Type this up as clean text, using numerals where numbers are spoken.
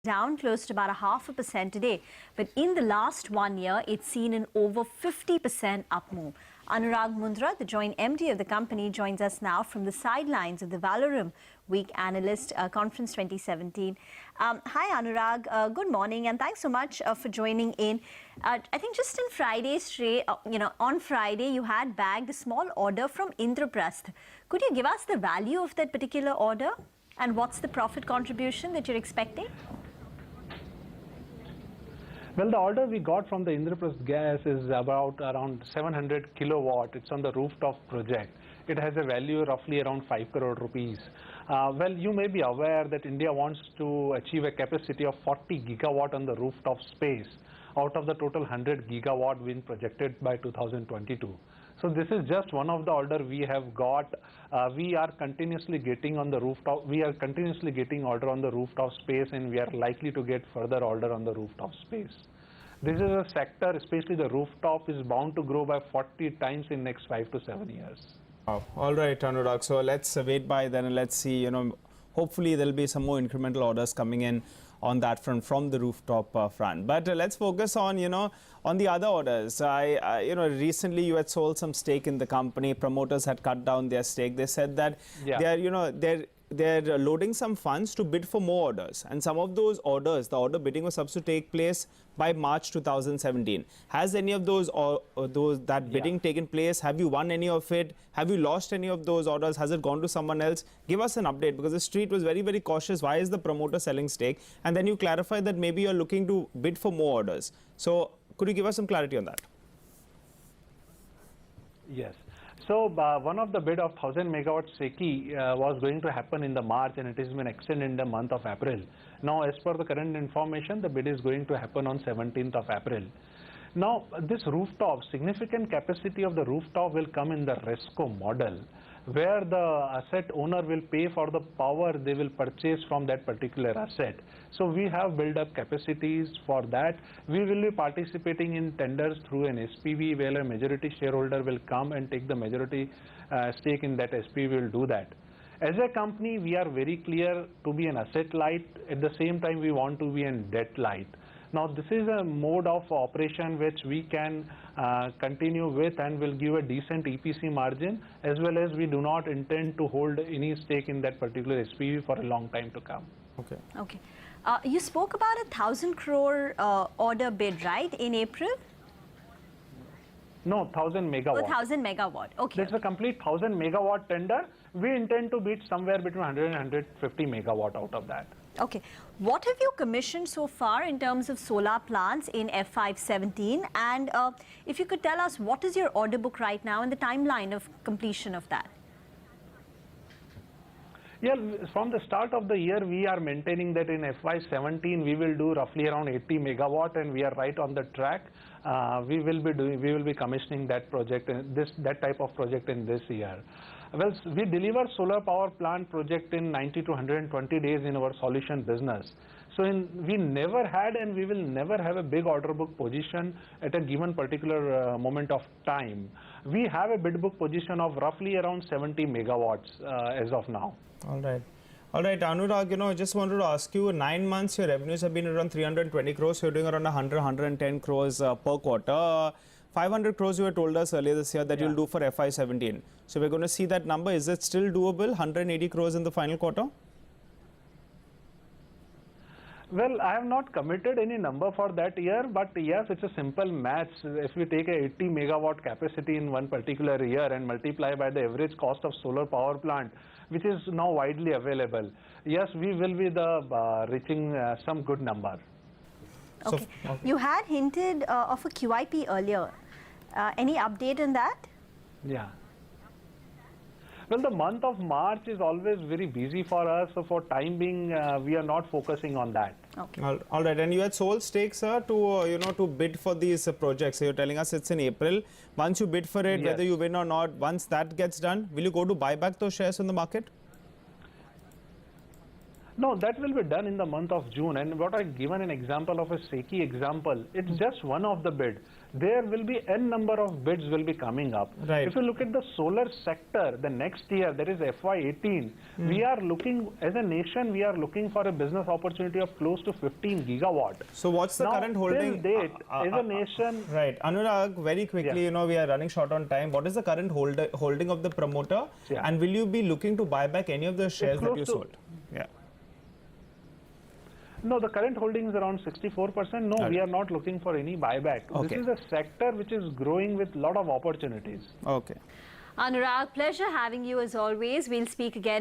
down close to about 0.5% today. But in the last 1 year, it's seen an over 50% up move. Anurag Mundra, the joint MD of the company, joins us now from the sidelines of the Valorum Week Analyst Conference 2017. Hi, Anurag. Good morning, and thanks so much for joining in. I think just in Friday's on Friday, you had bagged a small order from Indraprasth. Could you give us the value of that particular order? And what's the profit contribution that you're expecting? Well, the order we got from the Indraprasth gas is around 700 kilowatt. It's on the rooftop project. It has a value roughly around 5 crore rupees. Well, you may be aware that India wants to achieve a capacity of 40 gigawatt on the rooftop space out of the total 100 gigawatt being projected by 2022. So this is just one of the order we have got. We are continuously getting on the rooftop. We are continuously getting order on the rooftop space, and we are likely to get further order on the rooftop space. This is a sector, especially the rooftop, is bound to grow by 40 times in next 5 to 7 years. All right, Anurag. So let's wait by then and let's see. Hopefully there'll be some more incremental orders coming in on that front from the rooftop front. But let's focus on on the other orders. Recently you had sold some stake in the company. Promoters had cut down their stake. They said that they're loading some funds to bid for more orders, and some of those orders, the order bidding was supposed to take place by March 2017. Has any of that bidding taken place? Have you won any of it? Have you lost any of those orders? Has it gone to someone else? Give us an update, because the street was very, very cautious. Why is the promoter selling stake? And then you clarify that maybe you're looking to bid for more orders. So could you give us some clarity on that? Yes. So one of the bid of 1000 megawatt SECI was going to happen in the March, and it has been extended in the month of April. Now, as per the current information, the bid is going to happen on 17th of April. Now, this rooftop, significant capacity of the rooftop will come in the RESCO model, where the asset owner will pay for the power they will purchase from that particular asset. So we have built up capacities for that. We will be participating in tenders through an SPV, where a majority shareholder will come and take the majority stake in that SPV. We will do that. As a company, we are very clear to be an asset light. At the same time, we want to be an debt light. Now, this is a mode of operation which we can continue with and will give a decent EPC margin, as well as we do not intend to hold any stake in that particular SPV for a long time to come. Okay. Okay. You spoke about 1,000 crore order bid, right, in April? No, 1000 megawatt. 1,000 megawatt. Okay. That's a complete 1000 megawatt tender. We intend to bid somewhere between 100 and 150 megawatt out of that. Okay. What have you commissioned so far in terms of solar plants in FY17? And if you could tell us, what is your order book right now and the timeline of completion of that? Yeah, from the start of the year, we are maintaining that in FY17 we will do roughly around 80 megawatt, and we are right on the track. We will be commissioning that project, that type of project in this year. Well, we deliver solar power plant project in 90 to 120 days in our solution business. So we never had, and we will never have, a big order book position at a given particular moment of time. We have a bid book position of roughly around 70 megawatts as of now. All right. All right, Anurag, I just wanted to ask you, 9 months, your revenues have been around 320 crores. So you're doing around 100, 110 crores per quarter. 500 crores you had told us earlier this year that you'll do for FY17. So we're going to see that number. Is it still doable, 180 crores in the final quarter? Well, I have not committed any number for that year, but yes, it's a simple maths. If we take a 80 megawatt capacity in one particular year and multiply by the average cost of solar power plant, which is now widely available, yes, we will be reaching some good number. Okay. You had hinted of a QIP earlier. Any update on that? Yeah. Well, the month of March is always very busy for us, so for time being, we are not focusing on that. Okay. All right, and you had sold stakes, sir, to to bid for these projects. So you're telling us it's in April. Once you bid for it, whether you win or not, once that gets done, will you go to buy back those shares in the market? No, that will be done in the month of June. And what I've given an example of a SECI example, it's just one of the bid. There will be n number of bids will be coming up. Right. If you look at the solar sector, the next year, that is FY18, we are looking, as a nation, we are looking for a business opportunity of close to 15 gigawatt. So what's the Now, current holding? Till date, as a nation, Right. Anurag, very quickly, Yeah. we are running short on time. What is the current holding of the promoter? Yeah. And will you be looking to buy back any of the shares that close you to- sold? Yeah. no, the current holding is around 64%. No, we are not looking for any buyback. Okay. This is a sector which is growing with a lot of opportunities. Okay. Anurag, pleasure having you as always. We'll speak again.